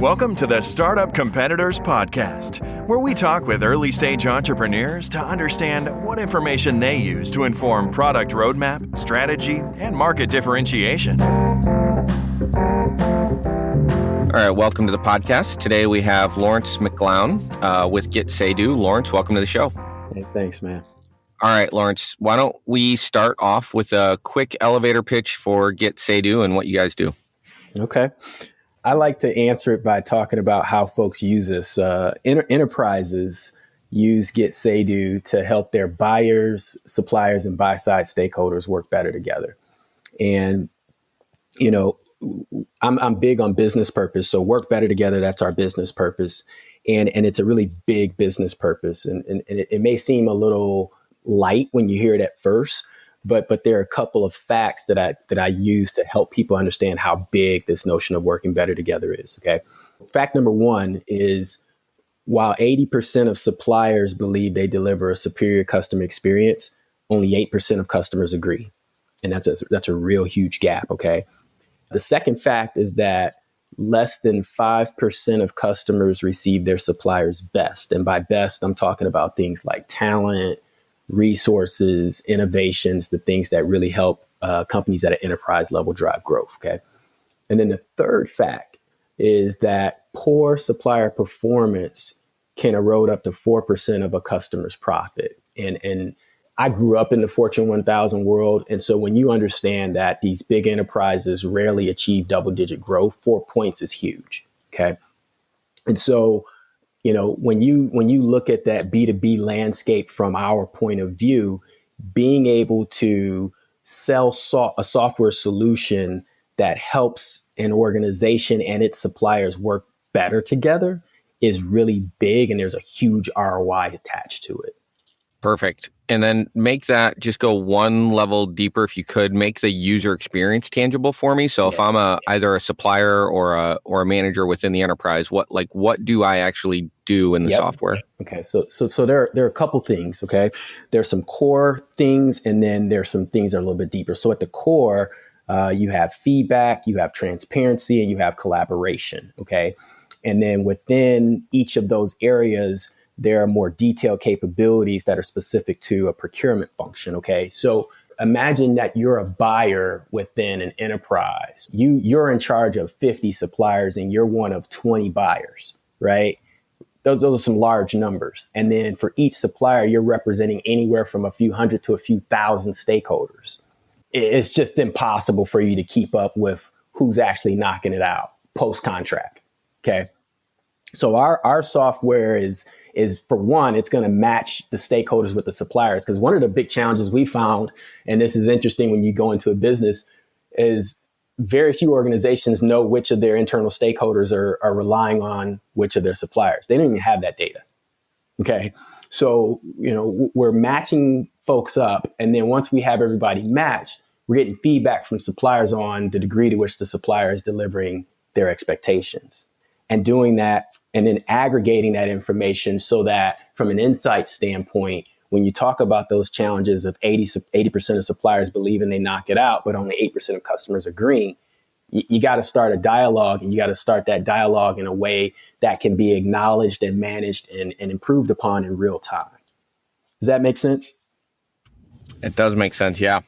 Welcome to the Startup Competitors Podcast, where we talk with early-stage entrepreneurs to understand what information they use to inform product roadmap, strategy, and market differentiation. All right, welcome to the podcast. Today we have Lawrence McGlown with getSayDo. Lawrence, welcome to the show. Hey, thanks, man. All right, Lawrence, why don't we start off with a quick elevator pitch for getSayDo and what you guys do? Okay. I like to answer it by talking about how folks use this. Enterprises use getSayDo to help their buyers, suppliers, and buy-side stakeholders work better together. And, you know, I'm big on business purpose. So work better together, that's our business purpose. And it's a really big business purpose. And it may seem a little light when you hear it at first, but there are a couple of facts that I use to help people understand how big this notion of working better together is. Okay. Fact number one is while 80% of suppliers believe they deliver a superior customer experience, only 8% of customers agree. And that's a real huge gap. Okay. The second fact is that less than 5% of customers receive their supplier's best. And by best, I'm talking about things like talent, resources, innovations, the things that really help companies at an enterprise level drive growth. Okay. And then the third fact is that poor supplier performance can erode up to 4% of a customer's profit. And I grew up in the Fortune 1000 world. And so when you understand that these big enterprises rarely achieve double-digit growth, 4 points is huge. Okay. And so, you know, when you look at that B2B landscape from our point of view, being able to sell a software solution that helps an organization and its suppliers work better together is really big. And there's a huge ROI attached to it. Perfect. And then make that just go one level deeper, if you could, make the user experience tangible for me. So if I'm either a supplier or a manager within the enterprise, what do I actually do in the software? Okay, so there are a couple things. Okay, there's some core things, and then there's some things that are a little bit deeper. So at the core, you have feedback, you have transparency, and you have collaboration. Okay, and then within each of those areas, there are more detailed capabilities that are specific to a procurement function. Okay. So imagine that you're a buyer within an enterprise. You're in charge of 50 suppliers and you're one of 20 buyers, right? Those are some large numbers. And then for each supplier, you're representing anywhere from a few hundred to a few thousand stakeholders. It's just impossible for you to keep up with who's actually knocking it out post-contract. Okay. So our software is for one, it's going to match the stakeholders with the suppliers. Because one of the big challenges we found, and this is interesting when you go into a business, is very few organizations know which of their internal stakeholders are relying on which of their suppliers. They don't even have that data. Okay. So, you know, we're matching folks up. And then once we have everybody matched, we're getting feedback from suppliers on the degree to which the supplier is delivering their expectations. And doing that and then aggregating that information so that from an insight standpoint, when you talk about those challenges of 80% of suppliers believing they knock it out, but only 8% of customers agreeing, you got to start a dialogue, and you got to start that dialogue in a way that can be acknowledged and managed and improved upon in real time. Does that make sense? It does make sense. Yeah.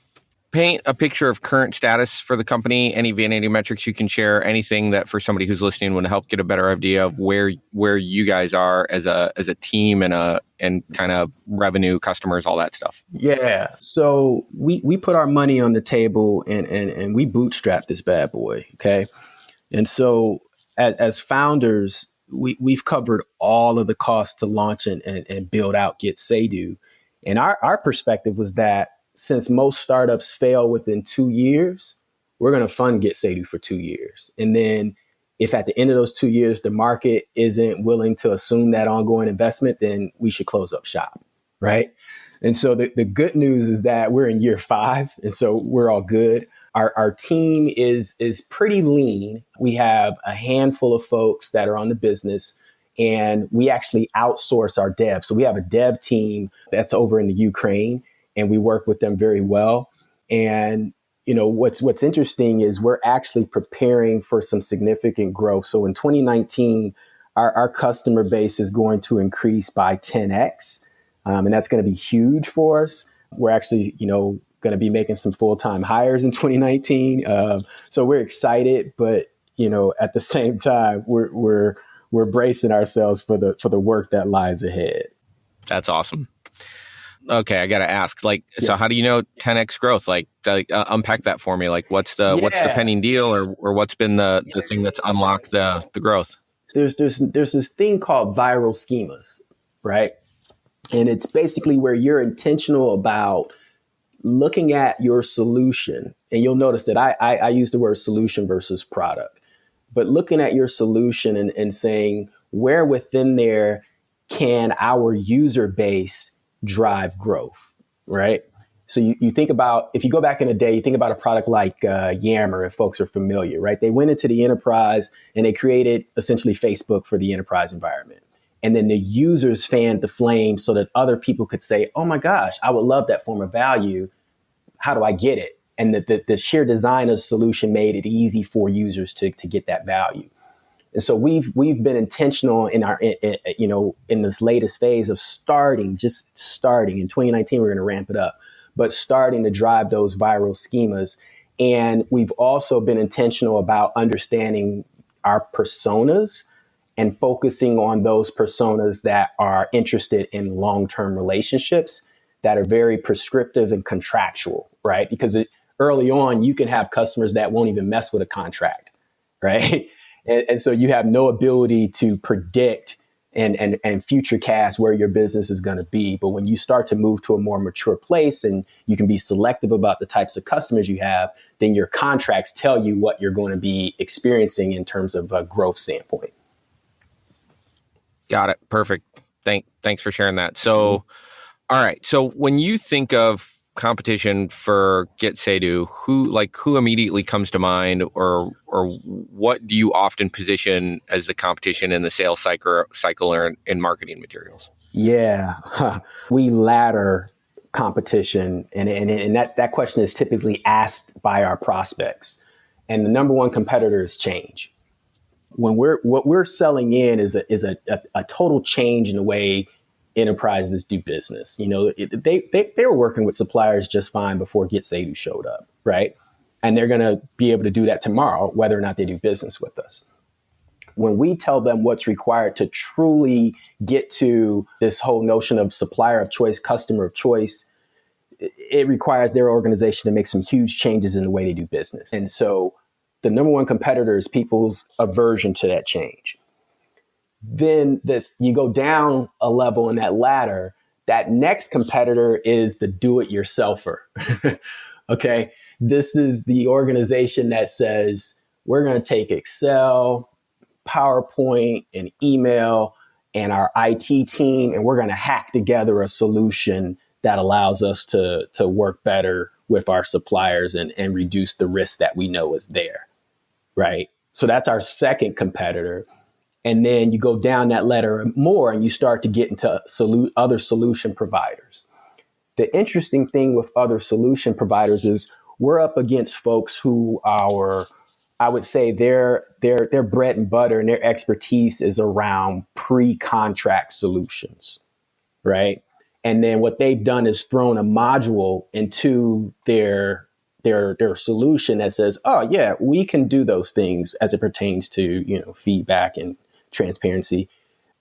Paint a picture of current status for the company, any vanity metrics you can share, anything that for somebody who's listening would help get a better idea of where you guys are as a team and kind of revenue, customers, all that stuff. Yeah. So we put our money on the table and we bootstrap this bad boy. Okay. And so as founders, we've covered all of the costs to launch and build out getSayDo. And our perspective was that since most startups fail within 2 years, we're going to fund getSayDo for 2 years. And then if at the end of those 2 years, the market isn't willing to assume that ongoing investment, then we should close up shop, right? And so the good news is that we're in year 5, and so we're all good. Our team is pretty lean. We have a handful of folks that are on the business, and we actually outsource our dev. So we have a dev team that's over in the Ukraine, and we work with them very well. And what's interesting is we're actually preparing for some significant growth. So in 2019, our customer base is going to increase by 10x, and that's going to be huge for us. We're actually, going to be making some full-time hires in 2019. So we're excited, but at the same time, we're bracing ourselves for the work that lies ahead. That's awesome. Okay, I got to ask, so how do you know 10x growth? Unpack that for me. What's the pending deal, or what's been the thing that's unlocked the growth? There's this thing called viral schemas, right? And it's basically where you're intentional about looking at your solution. And you'll notice that I use the word solution versus product, but looking at your solution and saying, where within there can our user base drive growth, right? So you think about, if you go back in the day, you think about a product like Yammer, if folks are familiar, right? They went into the enterprise and they created essentially Facebook for the enterprise environment. And then the users fanned the flame so that other people could say, oh my gosh, I would love that form of value. How do I get it? And the sheer design of the solution made it easy for users to get that value. And so we've been intentional in in this latest phase of starting. In 2019, we're going to ramp it up, but starting to drive those viral schemas. And we've also been intentional about understanding our personas and focusing on those personas that are interested in long-term relationships that are very prescriptive and contractual, right? Because early on, you can have customers that won't even mess with a contract, right? And so you have no ability to predict and future cast where your business is going to be. But when you start to move to a more mature place and you can be selective about the types of customers you have, then your contracts tell you what you're going to be experiencing in terms of a growth standpoint. Got it. Perfect. Thanks for sharing that. So, all right. So when you think of competition for getSayDo, who immediately comes to mind, or what do you often position as the competition in the sales cycle or in marketing materials? Yeah, we ladder competition, and that question is typically asked by our prospects. And the number one competitor is change. What we're selling in is a total change in the way enterprises do business. They were working with suppliers just fine before getSayDo showed up, right? And they're going to be able to do that tomorrow, whether or not they do business with us. When we tell them what's required to truly get to this whole notion of supplier of choice, customer of choice, it requires their organization to make some huge changes in the way they do business. And so the number one competitor is people's aversion to that change. Then you go down a level in that ladder. That next competitor is the do-it-yourselfer. Okay, this is the organization that says, we're going to take Excel, PowerPoint, and email, and our IT team, and we're going to hack together a solution that allows us to work better with our suppliers and reduce the risk that we know is there, right? So that's our second competitor. And then you go down that ladder more and you start to get into other solution providers. The interesting thing with other solution providers is we're up against folks who I would say their bread and butter and their expertise is around pre-contract solutions, right? And then what they've done is thrown a module into their solution that says, oh yeah, we can do those things as it pertains to, feedback and transparency.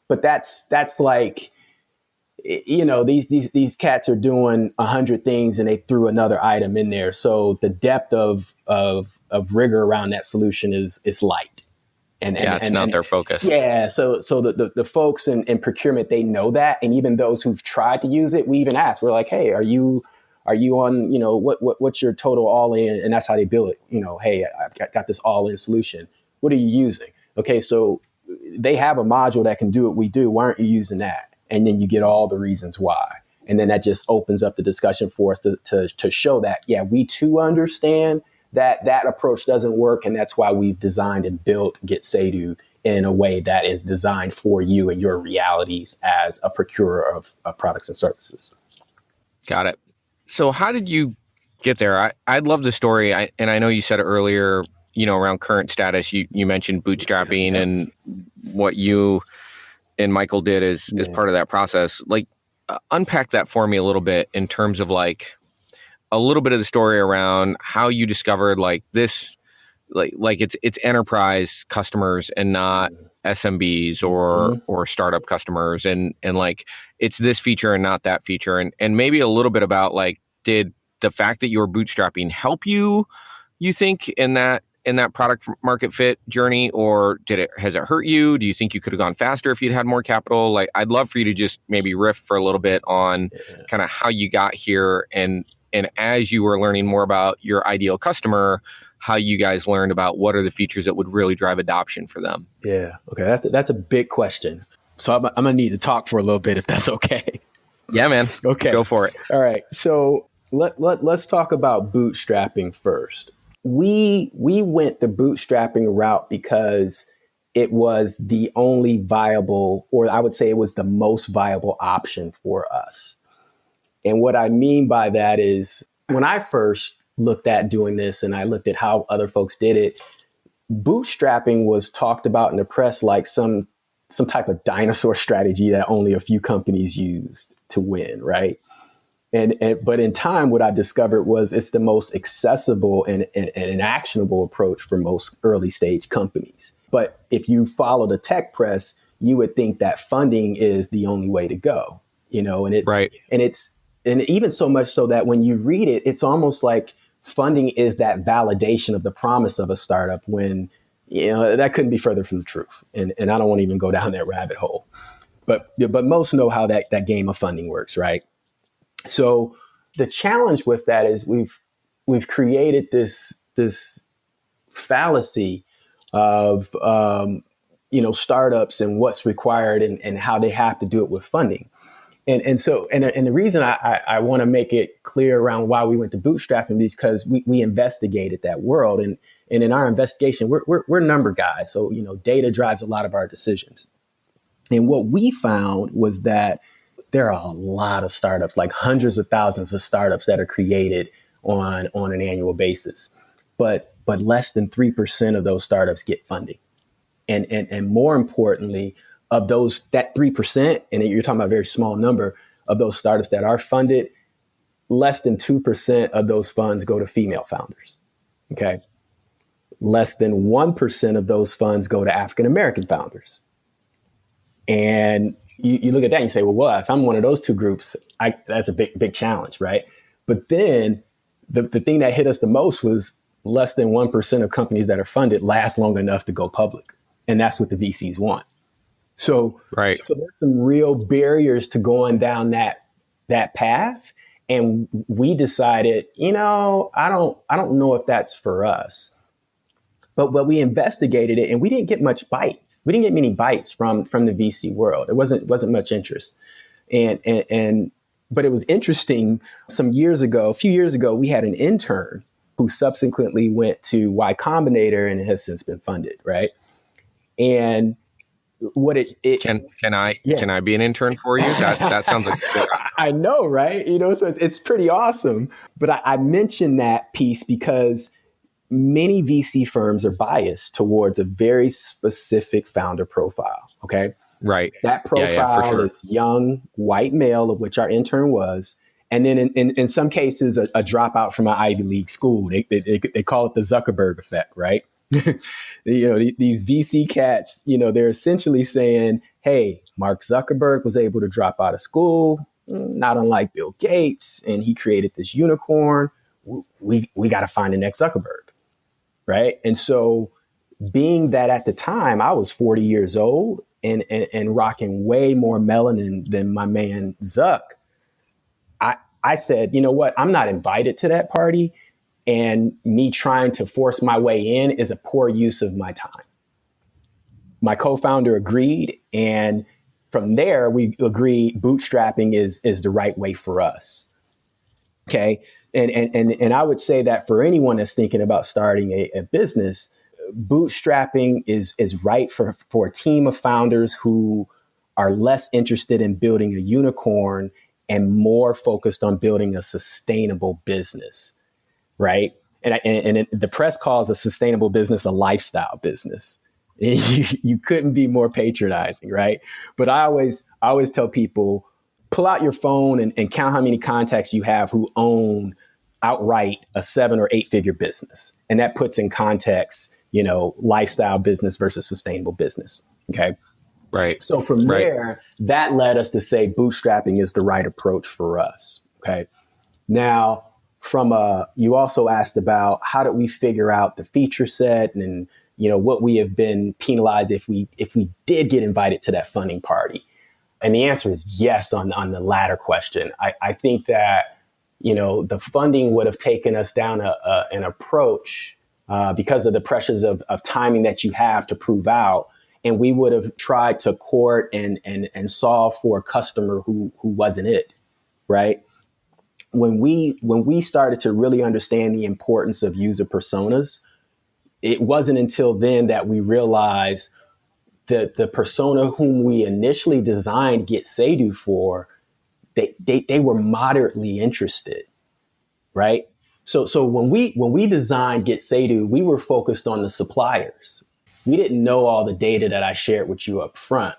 But that's like, these cats are doing 100 things and they threw another item in there. So the depth of rigor around that solution is light. It's not their focus. Yeah. So the folks in procurement, they know that. And even those who've tried to use it, we even ask, we're like, hey, are you on, what's your total all in? And that's how they bill it. Hey, I've got this all in solution. What are you using? Okay. So they have a module that can do what we do. Why aren't you using that? And then you get all the reasons why. And then that just opens up the discussion for us to show that, yeah, we too understand that approach doesn't work. And that's why we've designed and built getSayDo in a way that is designed for you and your realities as a procurer of products and services. Got it. So how did you get there. I'd love the story. And I know you said it earlier, around current status, you mentioned bootstrapping and what you and Michael did is part of that process. Like, unpack that for me a little bit in terms of like a little bit of the story around how you discovered like this, like it's enterprise customers and not SMBs or startup customers, and like it's this feature and not that feature, and maybe a little bit about like, did the fact that you were bootstrapping help you think in that product market fit journey, or has it hurt you? Do you think you could have gone faster if you'd had more capital? Like, I'd love for you to just maybe riff for a little bit on kind of how you got here, and as you were learning more about your ideal customer, how you guys learned about what are the features that would really drive adoption for them. Yeah. Okay. That's a big question. So I'm going to need to talk for a little bit if that's okay. Yeah, man. Okay. Go for it. All right. So let's talk about bootstrapping first. We went the bootstrapping route because it was the only viable, or I would say it was the most viable option for us. And what I mean by that is when I first looked at doing this and I looked at how other folks did it, bootstrapping was talked about in the press like some type of dinosaur strategy that only a few companies used to win, right? But in time, what I discovered was it's the most accessible and an actionable approach for most early stage companies. But if you follow the tech press, you would think that funding is the only way to go, and even so much so that when you read it, it's almost like funding is that validation of the promise of a startup when, that couldn't be further from the truth. And I don't want to even go down that rabbit hole. But most know how that game of funding works, right? So the challenge with that is we've created this fallacy of startups and what's required and how they have to do it with funding. And so the reason I want to make it clear around why we went to bootstrapping is because we investigated that world, and in our investigation we're number guys, so data drives a lot of our decisions. And what we found was that there are a lot of startups, like hundreds of thousands of startups that are created on an annual basis, but less than 3% of those startups get funding, and more importantly, of those, that 3%, and you're talking about a very small number of those startups that are funded, less than 2% of those funds go to female founders. Okay. Less than 1% of those funds go to African-American founders. And you look at that and you say, well, if I'm one of those two groups, that's a big challenge, right? But then the thing that hit us the most was less than 1% of companies that are funded last long enough to go public. And that's what the VCs want. So there's some real barriers to going down that path. And we decided, I don't know if that's for us. But we investigated it and we didn't get much bites. We didn't get many bites from the VC world. It wasn't much interest. But it was interesting. A few years ago, we had an intern who subsequently went to Y Combinator and has since been funded, right? And what can I be an intern for you? That sounds like I know, right? So it's pretty awesome. But I mentioned that piece because many VC firms are biased towards a very specific founder profile. Okay. Right. That profile for sure is young, white male, of which our intern was. And then in some cases, a dropout from an Ivy League school. They call it the Zuckerberg effect, right? These VC cats, they're essentially saying, hey, Mark Zuckerberg was able to drop out of school, not unlike Bill Gates, and he created this unicorn. We got to find the next Zuckerberg, right? And so being that at the time I was 40 years old and rocking way more melanin than my man Zuck, I said, you know what? I'm not invited to that party. And me trying to force my way in is a poor use of my time. My co-founder agreed. And from there, we agreed bootstrapping is the right way for us. Okay. And I would say that for anyone that's thinking about starting a business, bootstrapping is right for a team of founders who are less interested in building a unicorn and more focused on building a sustainable business. right? The press calls a sustainable business a lifestyle business. You couldn't be more patronizing, right? But I always tell people, pull out your phone and count how many contacts you have who own outright a 7 or 8 figure business. And that puts in context, lifestyle business versus sustainable business. Okay. Right. So from Right. there, that led us to say bootstrapping is the right approach for us. Okay. Now, you also asked about how did we figure out the feature set and what we have been penalized if we did get invited to that funding party. And the answer is yes on the latter question. I think that the funding would have taken us down an approach because of the pressures of timing that you have to prove out. And we would have tried to court and solve for a customer who wasn't it, right? When we started to really understand the importance of user personas, it wasn't until then that we realized that the persona whom we initially designed getSayDo for, they were moderately interested, right? So when we designed getSayDo, we were focused on the suppliers. We didn't know all the data that I shared with you up front,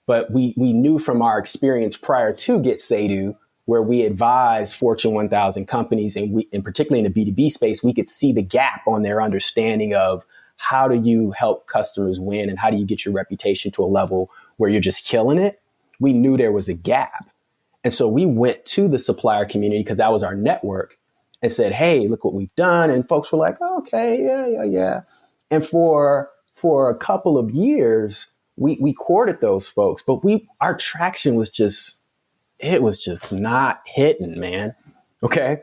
but we knew from our experience prior to getSayDo, where we advise Fortune 1000 companies, and particularly in the B2B space, we could see the gap on their understanding of how do you help customers win and how do you get your reputation to a level where you're just killing it. We knew there was a gap. And so we went to the supplier community because that was our network and said, hey, look what we've done. And folks were like, oh, okay, yeah. And for a couple of years, we courted those folks, but our traction was just not hitting, man. Okay.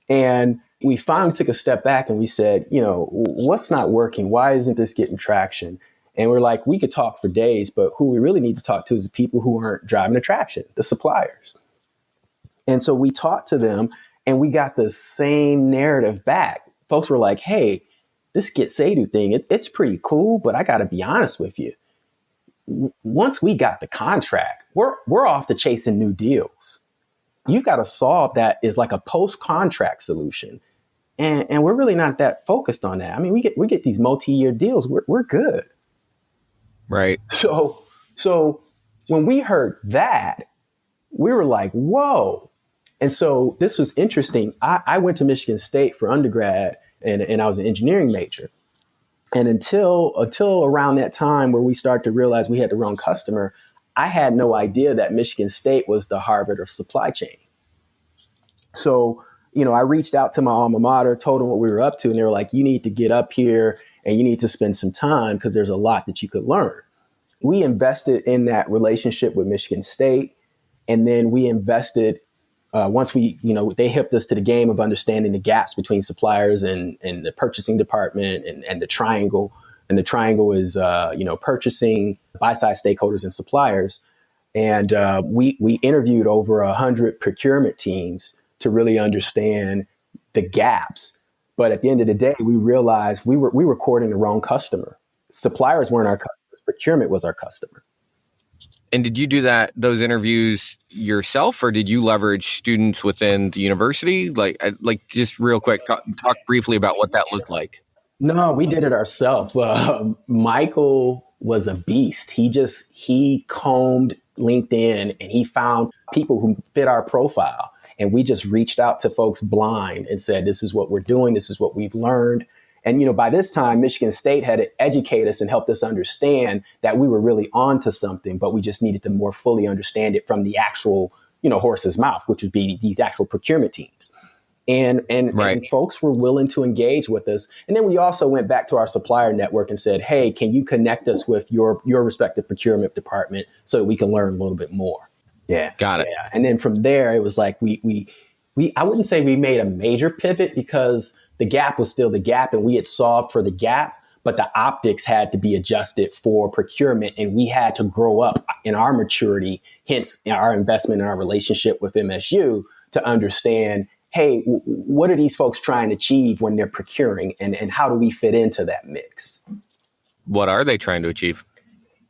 And we finally took a step back and we said, what's not working? Why isn't this getting traction? And we're like, we could talk for days, but who we really need to talk to is the people who aren't driving the traction, the suppliers. And so we talked to them and we got the same narrative back. Folks were like, hey, this getSayDo thing, it's pretty cool, but I got to be honest with you. Once we got the contract, we're off to chasing new deals. You've got to solve that is like a post-contract solution. And we're really not that focused on that. I mean, we get these multi-year deals. We're good. Right. So when we heard that, we were like, whoa. And so this was interesting. I went to Michigan State for undergrad and I was an engineering major. And until around that time where we started to realize we had the wrong customer, I had no idea that Michigan State was the Harvard of supply chain. So, I reached out to my alma mater, told them what we were up to, and they were like, you need to get up here and you need to spend some time because there's a lot that you could learn. We invested in that relationship with Michigan State. And then we invested once they hipped us to the game of understanding the gaps between suppliers and the purchasing department and the triangle. And the triangle is, purchasing, buy-side stakeholders and suppliers. And we interviewed over 100 procurement teams to really understand the gaps. But at the end of the day, we realized we were courting the wrong customer. Suppliers weren't our customers. Procurement was our customer. And did you do those interviews yourself, or did you leverage students within the university? Like just real quick, talk briefly about what that looked like. No, we did it ourselves. Michael was a beast. He combed LinkedIn and he found people who fit our profile. And we just reached out to folks blind and said, this is what we're doing. This is what we've learned. And, by this time, Michigan State had to educate us and helped us understand that we were really onto something, but we just needed to more fully understand it from the actual, horse's mouth, which would be these actual procurement teams. And folks were willing to engage with us. And then we also went back to our supplier network and said, hey, can you connect us with your respective procurement department so that we can learn a little bit more? Yeah. Got it. Yeah. And then from there, it was like I wouldn't say we made a major pivot because the gap was still the gap and we had solved for the gap, but the optics had to be adjusted for procurement and we had to grow up in our maturity, hence our investment in our relationship with MSU to understand, hey, what are these folks trying to achieve when they're procuring and how do we fit into that mix? What are they trying to achieve?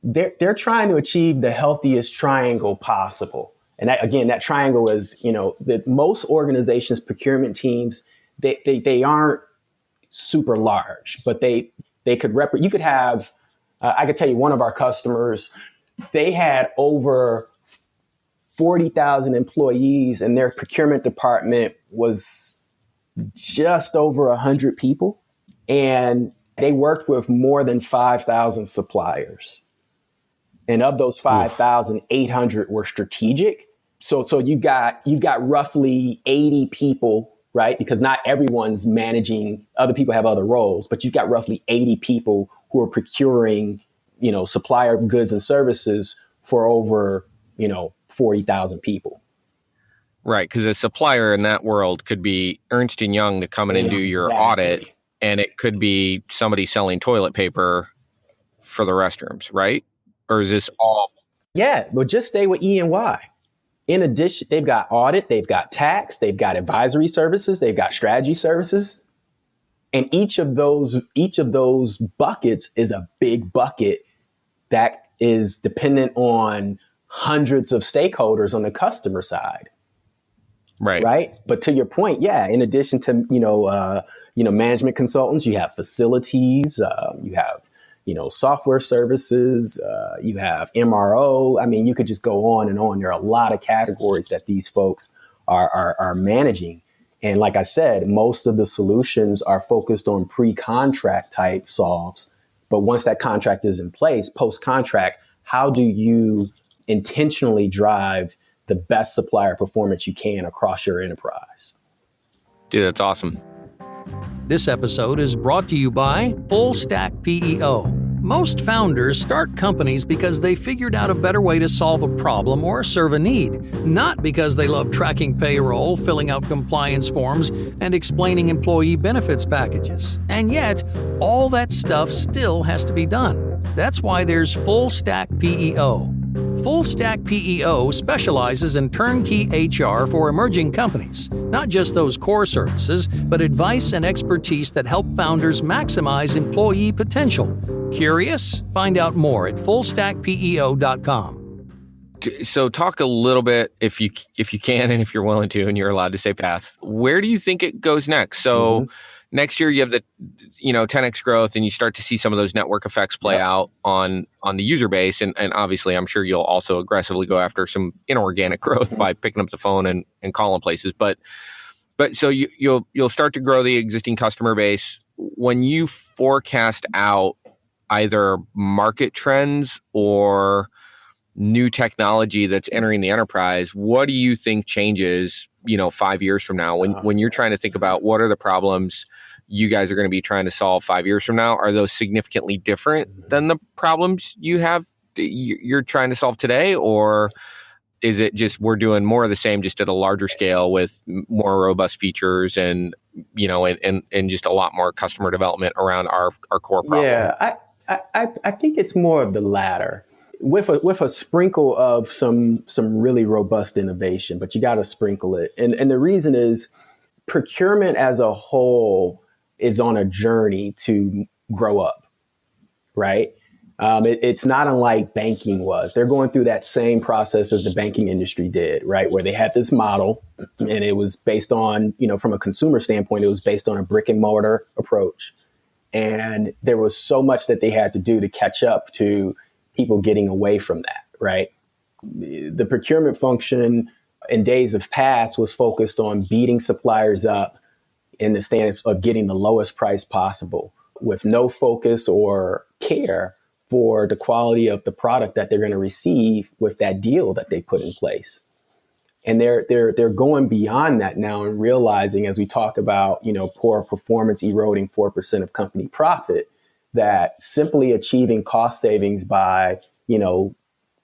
They're trying to achieve the healthiest triangle possible. And that triangle is, that most organizations' procurement teams, they aren't super large, but they could you could have, I could tell you one of our customers, they had over 40,000 employees and their procurement department was just over 100 people. And they worked with more than 5,000 suppliers. And of those 5,000, 800 were strategic. So you've got roughly 80 people, right? Because not everyone's managing, other people have other roles, but you've got roughly 80 people who are procuring, supplier goods and services for over, 40,000 people. Right, because a supplier in that world could be Ernst & Young to come in and do your audit, and it could be somebody selling toilet paper for the restrooms, right? Or is this all? Yeah, but just stay with E&Y. In addition, they've got audit, they've got tax, they've got advisory services, they've got strategy services. And each of those buckets is a big bucket that is dependent on hundreds of stakeholders on the customer side. Right. But to your point, in addition to, management consultants, you have facilities, you have, software services, you have MRO. I mean, you could just go on and on. There are a lot of categories that these folks are managing. And like I said, most of the solutions are focused on pre-contract type solves. But once that contract is in place, post-contract, how do you intentionally drive the best supplier performance you can across your enterprise? Dude, that's awesome. This episode is brought to you by Full Stack PEO. Most founders start companies because they figured out a better way to solve a problem or serve a need, not because they love tracking payroll, filling out compliance forms, and explaining employee benefits packages. And yet, all that stuff still has to be done. That's why there's Full Stack PEO. Full Stack PEO specializes in turnkey HR for emerging companies, not just those core services, but advice and expertise that help founders maximize employee potential. Curious? Find out more at fullstackpeo.com. So talk a little bit, if you can and if you're willing to and you're allowed to say pass, where do you think it goes next? So next year you have the 10x growth and you start to see some of those network effects play out on the user base. And obviously I'm sure you'll also aggressively go after some inorganic growth by picking up the phone and calling places. But so you'll start to grow the existing customer base. When you forecast out either market trends or new technology that's entering the enterprise, what do you think changes, 5 years from now? When you're trying to think about what are the problems you guys are going to be trying to solve 5 years from now, are those significantly different than the problems you're trying to solve today? Or is it just we're doing more of the same, just at a larger scale with more robust features and just a lot more customer development around our core problem? Yeah, I think it's more of the latter, with a sprinkle of some really robust innovation, but you got to sprinkle it. And the reason is procurement as a whole is on a journey to grow up, right? It's not unlike banking was. They're going through that same process as the banking industry did, right? Where they had this model and it was based on, from a consumer standpoint, it was based on a brick and mortar approach. And there was so much that they had to do to catch up to people getting away from that, right? The procurement function in days of past was focused on beating suppliers up in the stance of getting the lowest price possible with no focus or care for the quality of the product that they're going to receive with that deal that they put in place. And they're going beyond that now and realizing, as we talk about, poor performance eroding 4% of company profit, that simply achieving cost savings by,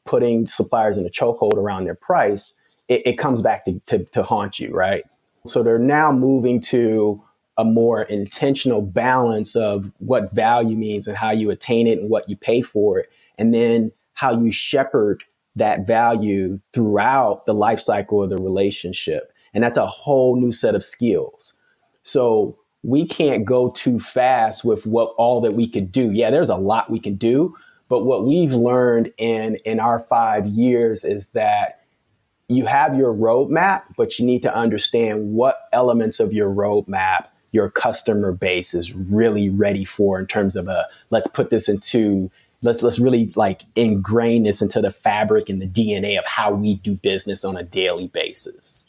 putting suppliers in a chokehold around their price, it comes back to haunt you, right? So they're now moving to a more intentional balance of what value means and how you attain it and what you pay for it, and then how you shepherd that value throughout the life cycle of the relationship. And that's a whole new set of skills. So we can't go too fast with all that we could do. Yeah, there's a lot we can do, but what we've learned in our 5 years is that you have your roadmap, but you need to understand what elements of your roadmap your customer base is really ready for in terms of let's put this into, let's really like ingrain this into the fabric and the DNA of how we do business on a daily basis.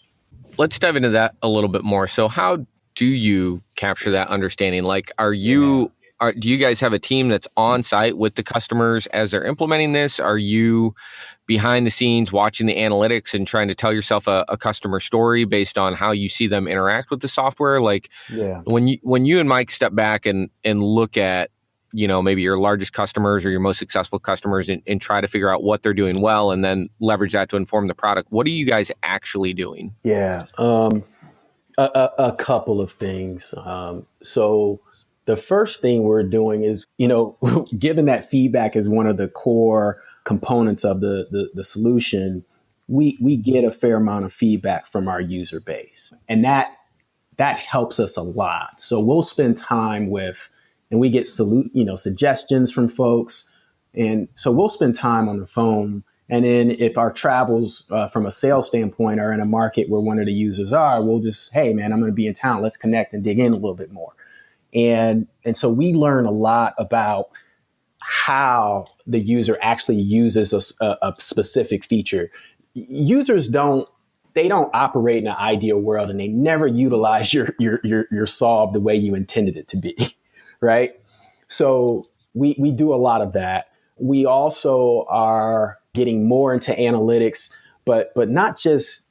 Let's dive into that a little bit more. So how do you capture that understanding? Like, do you guys have a team that's on site with the customers as they're implementing this? Are you behind the scenes watching the analytics and trying to tell yourself a customer story based on how you see them interact with the software? Like, when you and Mike step back and look at, maybe your largest customers or your most successful customers and try to figure out what they're doing well and then leverage that to inform the product, what are you guys actually doing? Yeah, a couple of things. So the first thing we're doing is, given that feedback is one of the core components of the solution, we get a fair amount of feedback from our user base, and that helps us a lot. So we'll spend time with, and we get suggestions from folks, and so we'll spend time on the phone. And then if our travels from a sales standpoint are in a market where one of the users are, we'll just, hey man, I'm going to be in town. Let's connect and dig in a little bit more. And so we learn a lot about how the user actually uses a specific feature. Users don't operate in an ideal world, and they never utilize your solve the way you intended it to be, right? So we do a lot of that. We also are getting more into analytics, but not just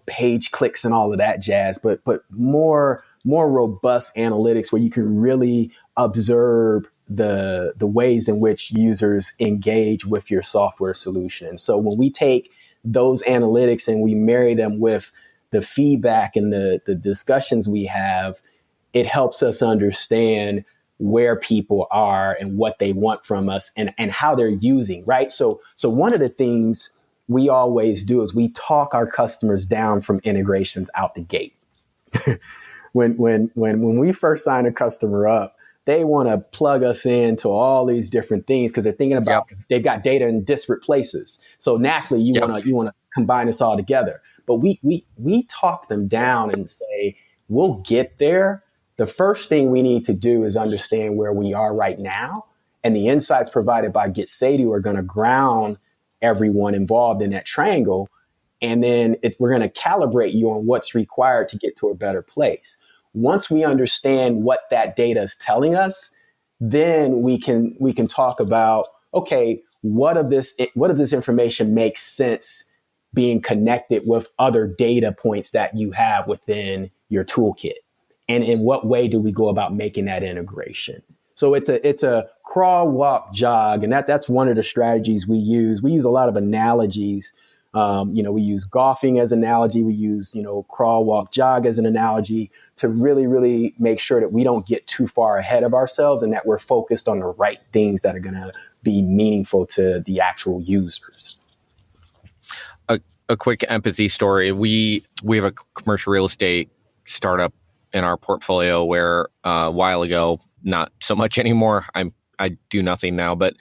page clicks and all of that jazz, but more robust analytics where you can really observe the ways in which users engage with your software solution. So when we take those analytics and we marry them with the feedback and the discussions we have, it helps us understand where people are and what they want from us and how they're using, right? So one of the things we always do is we talk our customers down from integrations out the gate. When we first sign a customer up, they want to plug us into all these different things because they're thinking about they've got data in disparate places. So naturally, you want to combine this all together. But we talk them down and say, we'll get there. The first thing we need to do is understand where we are right now. And the insights provided by getSayDo are going to ground everyone involved in that triangle. And then we're going to calibrate you on what's required to get to a better place. Once we understand what that data is telling us, then we can talk about, okay, what of this information makes sense being connected with other data points that you have within your toolkit? And in what way do we go about making that integration? So it's a crawl, walk, jog, and that's one of the strategies we use. We use a lot of analogies. We use golfing as an analogy. We use, crawl, walk, jog as an analogy to really, really make sure that we don't get too far ahead of ourselves and that we're focused on the right things that are going to be meaningful to the actual users. A quick empathy story. We have a commercial real estate startup in our portfolio where a while ago, not so much anymore, I do nothing now, but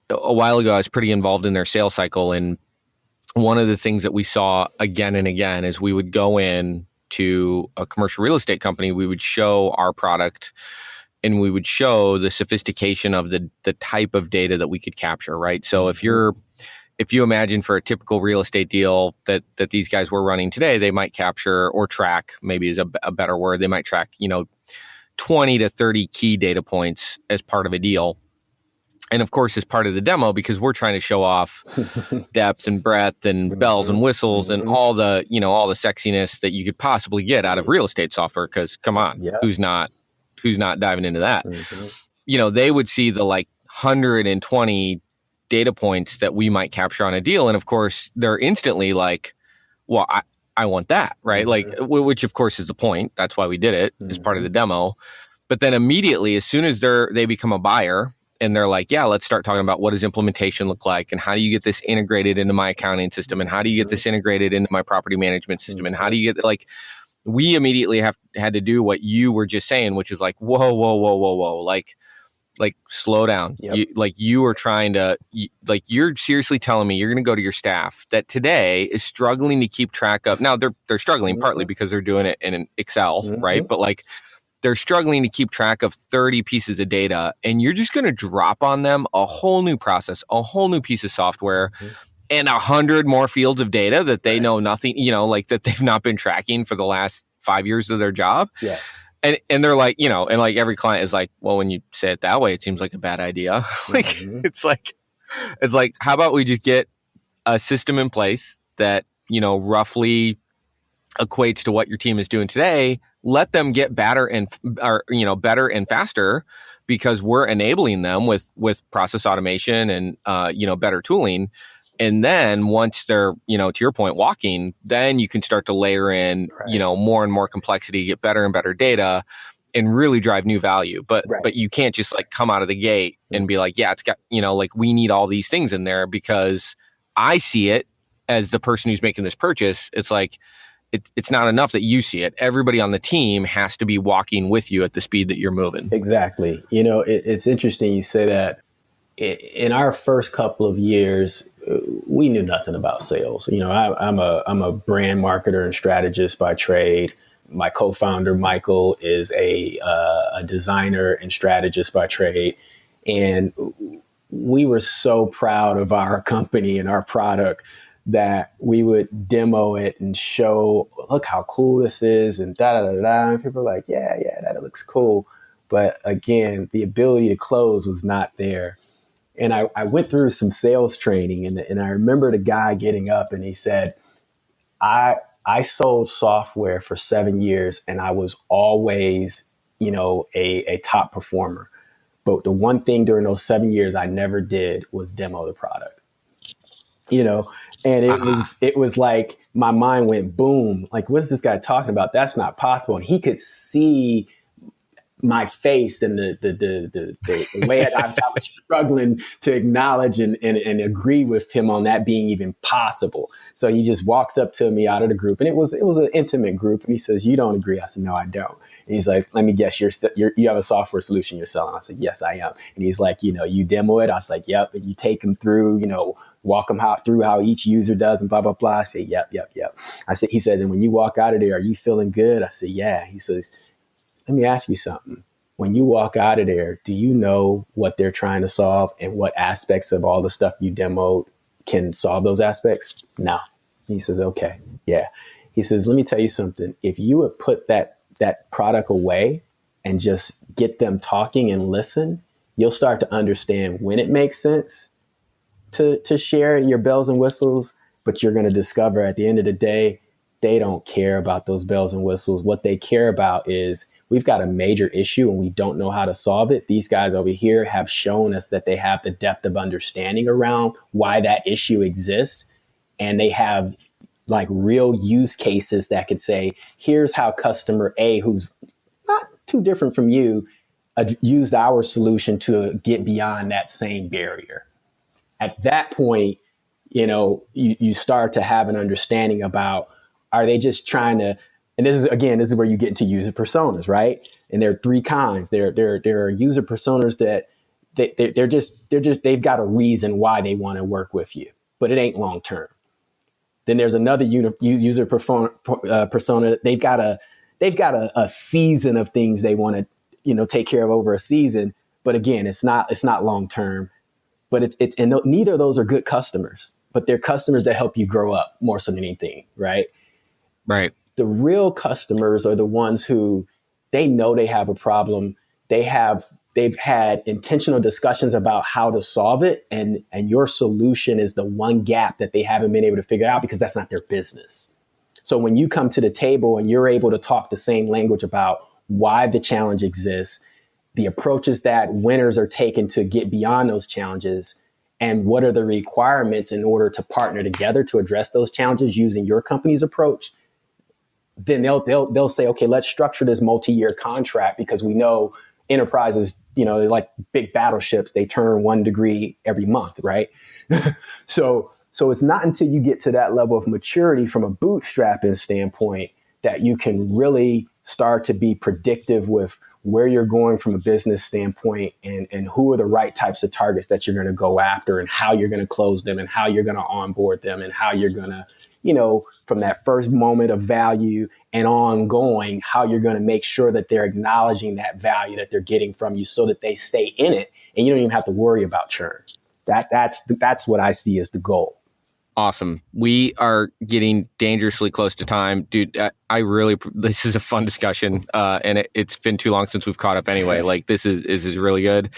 a while ago I was pretty involved in their sales cycle. And one of the things that we saw again and again is we would go in to a commercial real estate company, we would show our product and we would show the sophistication of the type of data that we could capture, right? So if you imagine for a typical real estate deal that these guys were running today, they might capture or track, maybe is a better word, they might track, 20 to 30 key data points as part of a deal. And of course, as part of the demo, because we're trying to show off depth and breadth and bells and whistles and all the sexiness that you could possibly get out of real estate software. Because come on, who's not diving into that? They would see the 120 data points that we might capture on a deal. And of course, they're instantly like, well, I want that, right? Which of course is the point. That's why we did it as part of the demo. But then immediately, as soon as they become a buyer and they're like, yeah, let's start talking about what does implementation look like? And how do you get this integrated into my accounting system? And how do you get this integrated into my property management system? And how do you get we immediately had to do what you were just saying, which is whoa. like slow down. Yep. You are trying to, you're seriously telling me you're going to go to your staff that today is struggling to keep track of. Now they're struggling partly because they're doing it in an Excel, right? But like they're struggling to keep track of 30 pieces of data, and you're just going to drop on them a whole new process, a whole new piece of software, and 100 more fields of data that they know nothing, like that they've not been tracking for the last 5 years of their job. Yeah. And they're like, and like every client is like, well, when you say it that way, it seems like a bad idea. It's like, how about we just get a system in place that, roughly equates to what your team is doing today. Let them get better and faster, because we're enabling them with process automation and better tooling. And then once they're to your point walking, then you can start to layer in more and more complexity, get better and better data, and really drive new value. But you can't just like come out of the gate and be like, yeah, it's got like we need all these things in there, because I see it as the person who's making this purchase. It's like it's not enough that you see it. Everybody on the team has to be walking with you at the speed that you're moving. Exactly. It's interesting you say that. In our first couple of years, we knew nothing about sales. I'm a brand marketer and strategist by trade. My co-founder, Michael, is a designer and strategist by trade. And we were so proud of our company and our product that we would demo it and show, look how cool this is, and da-da-da-da. And people are like, yeah, that looks cool. But again, the ability to close was not there. And I went through some sales training, and I remember the guy getting up and he said, I sold software for 7 years, and I was always, a top performer. But the one thing during those 7 years I never did was demo the product, and it was like my mind went boom. Like, what is this guy talking about? That's not possible. And he could see my face and the way I was struggling to acknowledge and agree with him on that being even possible. So he just walks up to me out of the group, and it was an intimate group, and he says, "You don't agree?" I said, "No, I don't." And he's like, "Let me guess, you have a software solution you're selling?" I said, "Yes, I am." And he's like, "You demo it?" I was like, "Yep." And you take them through, walk them through how each user does and blah, blah, blah. I said, yep. He said, "And when you walk out of there, are you feeling good?" I said, "Yeah." He says, "Let me ask you something. When you walk out of there, do you know what they're trying to solve and what aspects of all the stuff you demoed can solve those aspects?" "No." He says, "Okay. Yeah." He says, "Let me tell you something. If you would put that product away and just get them talking and listen, you'll start to understand when it makes sense to share your bells and whistles. But you're going to discover at the end of the day, they don't care about those bells and whistles. What they care about is, we've got a major issue and we don't know how to solve it. These guys over here have shown us that they have the depth of understanding around why that issue exists. And they have like real use cases that could say, here's how customer A, who's not too different from you, used our solution to get beyond that same barrier." At that point, you start to have an understanding about, are they just trying to, and this is where you get into user personas, right? And there are three kinds. There are user personas that they've got a reason why they want to work with you, but it ain't long term. Then there's another user persona. They've got a season of things they want to take care of over a season, but again, it's not long term. But and neither of those are good customers, but they're customers that help you grow up more so than anything, right? Right. The real customers are the ones who they know they have a problem. They've had intentional discussions about how to solve it. And your solution is the one gap that they haven't been able to figure out because that's not their business. So when you come to the table and you're able to talk the same language about why the challenge exists, the approaches that winners are taking to get beyond those challenges, and what are the requirements in order to partner together to address those challenges using your company's approach, then they'll say, okay, let's structure this multi-year contract, because we know enterprises, they're like big battleships. They turn 1 degree every month, right? So it's not until you get to that level of maturity from a bootstrapping standpoint that you can really start to be predictive with where you're going from a business standpoint and who are the right types of targets that you're going to go after and how you're going to close them and how you're going to onboard them and how you're going to, from that first moment of value and ongoing, how you're going to make sure that they're acknowledging that value that they're getting from you so that they stay in it and you don't even have to worry about churn. That's what I see as the goal. Awesome. We are getting dangerously close to time. Dude, this is a fun discussion. And it's been too long since we've caught up anyway. Like this is really good.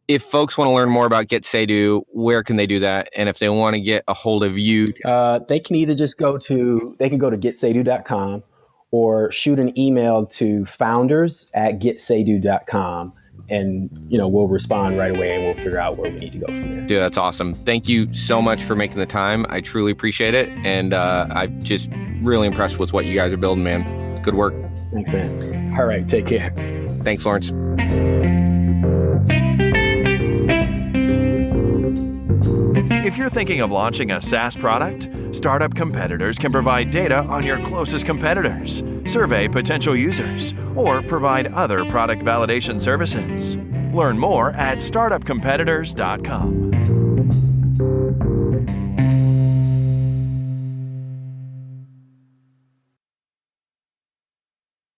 If folks want to learn more about getSayDo, where can they do that? And if they want to get a hold of you, they can either just go to getSayDo.com or shoot an email to founders@getSayDo.com. And, we'll respond right away and we'll figure out where we need to go from there. Dude, that's awesome. Thank you so much for making the time. I truly appreciate it. And I'm just really impressed with what you guys are building, man. Good work. Thanks, man. All right. Take care. Thanks, Lawrence. If you're thinking of launching a SaaS product, Startup Competitors can provide data on your closest competitors, survey potential users, or provide other product validation services. Learn more at startupcompetitors.com.